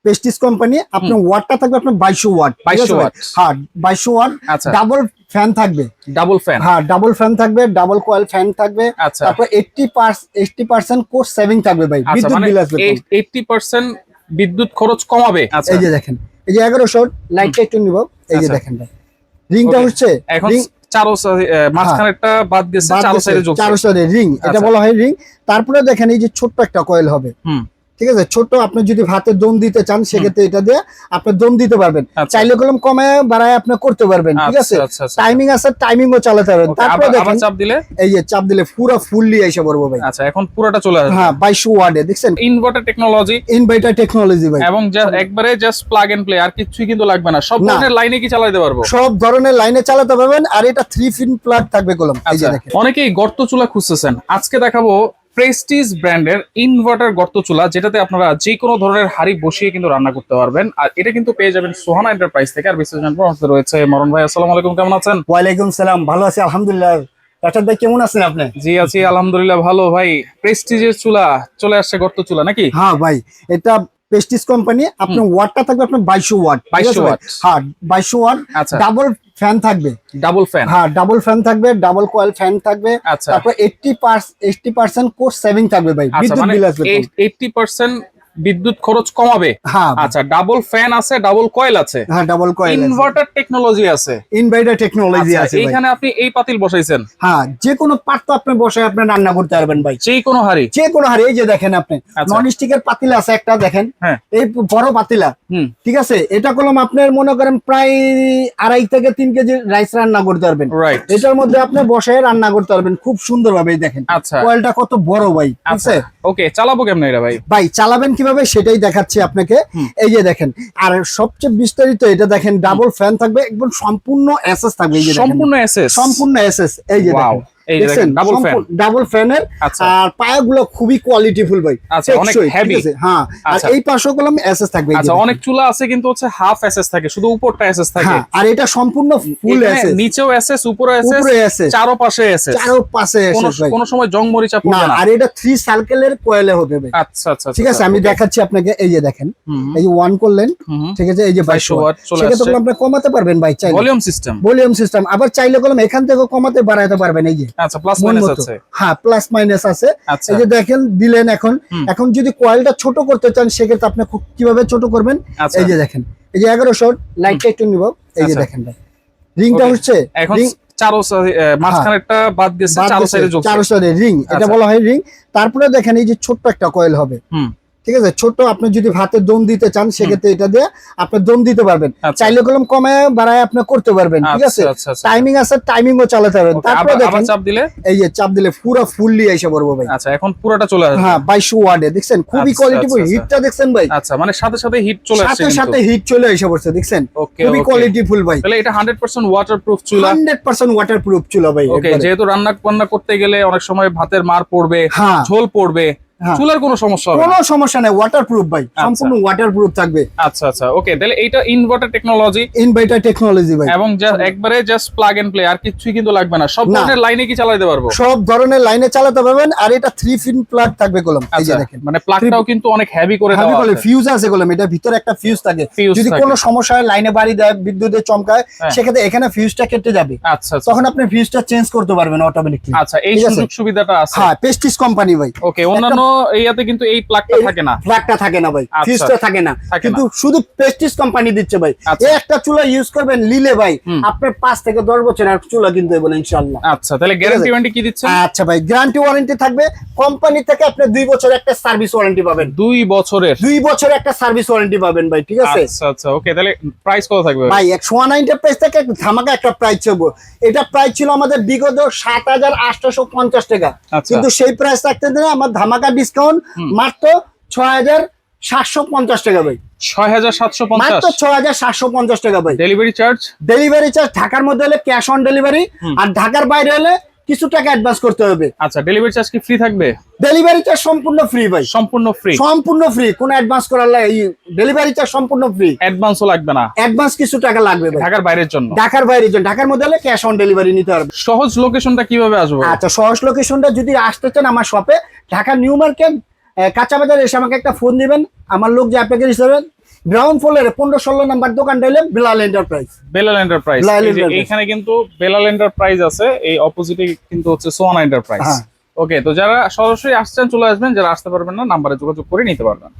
Prestige company. আপনার ওয়াটটা থাকবে আপনার 2200 ওয়াট। 2200 ওয়াট। হ্যাঁ 2200 ওয়াট। আচ্ছা। ডাবল ফ্যান থাকবে। Double fan. হ্যাঁ ডাবল ফ্যান থাকবে, ডাবল কয়েল ফ্যান থাকবে। আচ্ছা। তারপর 80% কোর্স সেভিং থাকবে ভাই। আচ্ছা, বিদ্যুৎ মানে বিল আসবে 80% বিদ্যুৎ খরচ কমাবে। আচ্ছা, এই যে দেখেন, এই যে 1100 লাইটটা একটু নিব। এই যে আচ্ছা। দেখেন ভাই, রিংটা Okay, হচ্ছে এখন রিং চারো মাঝখানেরটা বাদ গেছে, চারো সাইডে যোগ। চারো সাইডে রিং, এটা আচ্ছা। বলা হয় রিং। তারপরে দেখেন এই যে ছোট্ট একটা কয়েল হবে। হুম। ঠিক আছে, ছোট আপনি যদি ভাতে দম দিতে চান সেক্ষেত্রে এটা দিয়ে আপনি দম দিতে পারবেন। আচ্ছা। চাইলে কলম কমায় বাড়ায় আপনি করতে পারবেন। ঠিক আছে, আচ্ছা, আচ্ছা। টাইমিং আছে, টাইমিংও চালাতে পারবেন। Okay, তারপরে আবার দেখেন চাপ দিলে, এই যে চাপ দিলে পুরো ফুললি এসে পড়বো ভাই। আচ্ছা, এখন পুরোটা চলে আসবে। হ্যাঁ 2200 ওয়াটে দেখছেন, ইনভার্টার টেকনোলজি, ইনভার্টার টেকনোলজি ভাই। এবং একবারে জাস্ট প্লাগ এন্ড প্লে, আর কিছুই কিন্তু লাগবে না। সব না। ধরনের লাইনে কি চালাতে পারবো? সব ধরনের লাইনে চালাতে পারবেন। আর এটা 3 পিন প্লাগ থাকবে কলম। এই যে আচ্ছা, দেখেন, অনেকেই গর্ত চুলা খুঁজতেছেন, আজকে দেখাবো প্রেস্টিজ ব্র্যান্ডের ইনভার্টার গর্ত চুলা, যেটাতে আপনারা যে কোনো ধরনের হাড়ি বসিয়ে কিন্তু রান্না করতে পারবেন। আর এটা কিন্তু পেয়ে যাবেন সোহানা এন্টারপ্রাইজ থেকে। আর বিশেষ জানবো আমাদের রয়েছে মরণ ভাই। আসসালামু আলাইকুম, কেমন আছেন? ওয়ালাইকুম সালাম, ভালো আছি আলহামদুলিল্লাহ। ডাক্তার ভাই কেমন আছেন আপনি? জি আছি আলহামদুলিল্লাহ ভালো। ভাই, প্রেস্টিজের চুলা চলে আসছে, গর্ত চুলা নাকি? হ্যাঁ ভাই, এটা প্রেস্টিজ কোম্পানি। আপনার ওয়াটটা থাকবে আপনার 2200 ওয়াট। 2200 ওয়াট। হ্যাঁ 2200 ওয়াট। আচ্ছা। ডাবল ফ্যান থাকবে। Double fan. হ্যাঁ ডাবল ফ্যান থাকবে, ডাবল কয়েল ফ্যান থাকবে। আচ্ছা। তারপর 80% কোর্স সেভিং থাকবে ভাই। আচ্ছা, বিদ্যুৎ মানে বিল আসবে। 80% বিদ্যুৎ খরচ কমাবে। হ্যাঁ আচ্ছা, ডাবল ফ্যান আছে, ডাবল কয়েল আছে, হ্যাঁ ডাবল কয়েল, ইনভার্টার টেকনোলজি আছে, ইনভার্টার টেকনোলজি আচ্ছা, আছে ভাই। এইখানে আপনি এই পাতিল বসাইছেন। হ্যাঁ যে কোনো পাত্র আপনি বসে আপনি রান্না করতে পারবেন ভাই। যে কোনো হাড়ি, যে কোনো হাড়ি। এই যে দেখেন আপনি আচ্ছা। নন স্টিকের পাতিলা আছে একটা, দেখেন হ্যাঁ। এই বড় পাতিলা। হুম। ঠিক আছে, এটা কলম আপনার মনে করেন প্রায় 2.5 থেকে 3 কেজি রাইস রান্না করতে পারবেন। রাইট। এটার মধ্যে আপনি বসে রান্না করতে পারবেন খুব সুন্দর ভাবে। দেখেন আচ্ছা। কয়েলটা কত বড় ভাই। ঠিক আচ্ছা, আছে ওকে, চালাবো কেমনে এটা ভাই? ভাই, চালাবেন কিভাবে সেটাই দেখাচ্ছি আপনাকে। এই যে দেখেন, আর সবচেয়ে বিস্তারিত এটা দেখেন, ডাবল ফ্যান থাকবে, একদম সম্পূর্ণ এসএস থাকবে। এই যে দেখেন, সম্পূর্ণ এসএস। সম্পূর্ণ এসএস। এই যে Wow, দেখেন, এই যে দেখেন, ডাবল ফ্যান। ডাবল ফ্যানের। আচ্ছা। আর পায়াগুলো খুবই কোয়ালিটিফুল ভাই। আচ্ছা, অনেক টেকসই, ঠিক heavy। আছে? হ্যাঁ, আর আচ্ছা। এই পাশে কলম এসএস থাকবে। এই যে আচ্ছা, দেখেন। অনেক চুলা আছে কিন্তু হচ্ছে হাফ এসএস থাকে, শুধু উপরটা এসএস থাকে। হ্যাঁ, আর এটা সম্পূর্ণ ফুল এখানে এসএস। নিচেও এসএস, উপরে এসএস, উপরে SS, চারপাশে এসএস, চারপাশে এসএস ভাই। কোনো সময় জং মরিচা না, পড়বে না। আর এটা 3 সার্কেলের কয়েলে হবে ভাই। আচ্ছা আচ্ছা, ঠিক আছে, আমি দেখাচ্ছি আপনাকে। এই যে দেখেন, হুম। এই যে 1 করলেন, হুম। ঠিক আছে, এই যে 2200 ওয়াট চলে সেটা তো আসছে। আপনি কমাতে পারবেন ভাই চাইলে। Volume system. ভলিউম সিস্টেম, আবার চাইলে কলম এখান থেকে কমাতে বাড়াতে পারবেন। এই যে আচ্ছা, প্লাস মন মাইনাস মতো। আছে। হ্যাঁ প্লাস মাইনাস আছে। আচ্ছা। এই যে দেখেন দিলেন, এখন এখন যদি কয়েলটা ছোট করতে চান সেক্ষেত্রে আপনি কিভাবে ছোট করবেন। আচ্ছা। এই যে দেখেন, এই যে 1100 লাইটটা একটু নিব। এই যে আচ্ছা। দেখেন ভাই, রিংটা Okay, হচ্ছে এখন রিং, চারো মাঝখানেরটা বাদ গেছে, চারো সাইডে যোগ। চারো সাইডে রিং, এটা আচ্ছা। বলা হয় রিং। তারপরে দেখেন এই যে ছোট্ট একটা কয়েল হবে। হুম। ঠিক আছে, ছোট আপনি যদি ভাতে দম দিতে চান সেক্ষেত্রে এটা দিয়ে আপনি দম দিতে পারবেন। আচ্ছা। চাইলে কলম কমায় বাড়ায় আপনি করতে পারবেন। ঠিক আছে, আচ্ছা, আচ্ছা। টাইমিং আছে, টাইমিংও চালাতে পারবেন। Okay, তারপরে আবার দেখেন চাপ দিলে, এই যে চাপ দিলে পুরো ফুললি এসে পড়বো ভাই। আচ্ছা, এখন পুরোটা চলে আসবে। হ্যাঁ 2200 ওয়াটে দেখছেন, খুবই আচ্ছা, কোয়ালিটিফুল। আচ্ছা, হিটটা দেখছেন ভাই, আচ্ছা, মানে সাথে সাথে হিট চলে আসছে সাথে সাথে হিট চলে এসে পড়ছে। দেখছেন ওকে, খুবই কোয়ালিটিফুল ভাই। তাহলে এটা 100% ওয়াটারপ্রুফ চুলা। 100% ওয়াটারপ্রুফ চুলা ভাই। ওকে, একবারে। যেহেতু রান্না করতে গেলে অনেক সময় ভাতের মার পড়বে, হ্যাঁ। ঝোল পড়বে, হ্যাঁ। চুলার কোনো সমস্যা হবে কোনো না। সমস্যা নাই, ওয়াটারপ্রুফ ভাই, সম্পূর্ণ ওয়াটারপ্রুফ থাকবে। আচ্ছা আচ্ছা, ওকে, তাহলে এইটা ইনভার্টার টেকনোলজি, ইনভার্টার টেকনোলজি ভাই, এবং একবারে জাস্ট প্লাগ এন্ড প্লে, আর কিছুই কিন্তু লাগবে না। সব না। ধরনের লাইনে কি চালাতে পারবো? সব ধরনের লাইনে চালাতে পারবেন। আর এটা 3 পিন প্লাগ থাকবে কলম। এই যে আচ্ছা, দেখেন, মানে প্লাগটাও কিন্তু অনেক হেভি করে হাবি দেওয়া বলে আছে। ফিউজ আছে কলম, এটা ভিতরে একটা ফিউজ থাকে। Fuse যদি থাকে। কোনো সমস্যা হয়, লাইনে বাড়ি দেয়, বিদ্যুতের চমকায়, হ্যাঁ। সেক্ষেত্রে এখানে ফিউজটা কেটে যাবে। আচ্ছা আচ্ছা, তখন আপনি ফিউজটা চেঞ্জ করতে পারবেন অটোমেটিকলি। আচ্ছা, এই ঠিক আছে? সুযোগ সুবিধাটা আছে। হ্যাঁ প্রেস্টিজ কোম্পানি ভাই। ওকে, অন্যান্য ইয়াতে কিন্তু এই প্লাগটা থাকে না। ফ্ল্যাগটা থাকে না ভাই, আচ্ছা। ফিউজটা থাকে না, থাকে কিন্তু শুধু প্রেস্টিজ কোম্পানি দিচ্ছে ভাই। আচ্ছা। এই একটা চুলা ইউজ করবেন নিলে ভাই, আপনার 5 থেকে 10 বছর আর চুলা কিনতে হবে ইনশাআল্লাহ। আচ্ছা, তাহলে গ্যারান্টি ওয়ারেন্টি কি দিচ্ছেন? আচ্ছা ভাই, গ্যারান্টি ওয়ারেন্টি থাকবে কোম্পানি থেকে। আপনি 2 বছর একটা সার্ভিস ওয়ারেন্টি পাবেন। 2 বছরের? 2 বছর একটা সার্ভিস ওয়ারেন্টি পাবেন ভাই। ঠিক আছে আচ্ছা আচ্ছা, ওকে, তাহলে প্রাইস কত থাকবে ভাই? 190 প্রাইস থেকে ধামাকা একটা প্রাইস ছিল। এটা প্রাইস ছিল আমাদের বিগত 7850 টাকা, আচ্ছা। কিন্তু সেই প্রাইস রাখতে দিলে আমার ধামাকা ডিসকাউন্ট মাত্র 6750 টাকা ভাই। 6750? মাত্র 6750 টাকা ভাই। Delivery charge? ডেলিভারি চার্জ ঢাকার মধ্যে হলে ক্যাশ অন ডেলিভারি, আর ঢাকার বাইরে হলে কিছু টাকা অ্যাডভান্স করতে হবে। আচ্ছা, ডেলিভারি চার্জ কি ফ্রি থাকবে? ডেলিভারি চার্জ সম্পূর্ণ ফ্রি ভাই, সম্পূর্ণ ফ্রি? সম্পূর্ণ ফ্রি, কোনো অ্যাডভান্স করার ডেলিভারি চার্জ সম্পূর্ণ ফ্রি। অ্যাডভান্সও লাগবে না? অ্যাডভান্স কিছু টাকা লাগবে ভাই ঢাকার বাইরের জন্য। ঢাকার বাইরে জন্য, ঢাকার মধ্যে হলে ক্যাশ অন ডেলিভারি নিতে পারবে। সহজ লোকেশনটা কিভাবে আসবো? আচ্ছা, সহজ লোকেশনটা যদি আসতে চান আমার শপে, ঢাকা নিউ মার্কেট কাঁচা বাজার এসে আমাকে একটা ফোন দিবেন, আমার লোক যে আপনাকে রিসিভ গ্রাউন্ড ফ্লোরে 15-16 নাম্বার দোকানটা হলে বেলাল এন্টারপ্রাইজ। বেলাল এন্টারপ্রাইজ, বেলাল এই যে এন্টারপ্রাইজ। এইখানে কিন্তু বেলাল এন্টারপ্রাইজ আছে, এই অপোজিটে কিন্তু হচ্ছে সোহানা এন্টারপ্রাইজ। হ্যাঁ। ওকে, তো যারা সরাসরি আসছেন চলে আসবেন, যারা আসতে পারবেন না নাম্বারে যোগাযোগ করে নিতে পারবেন।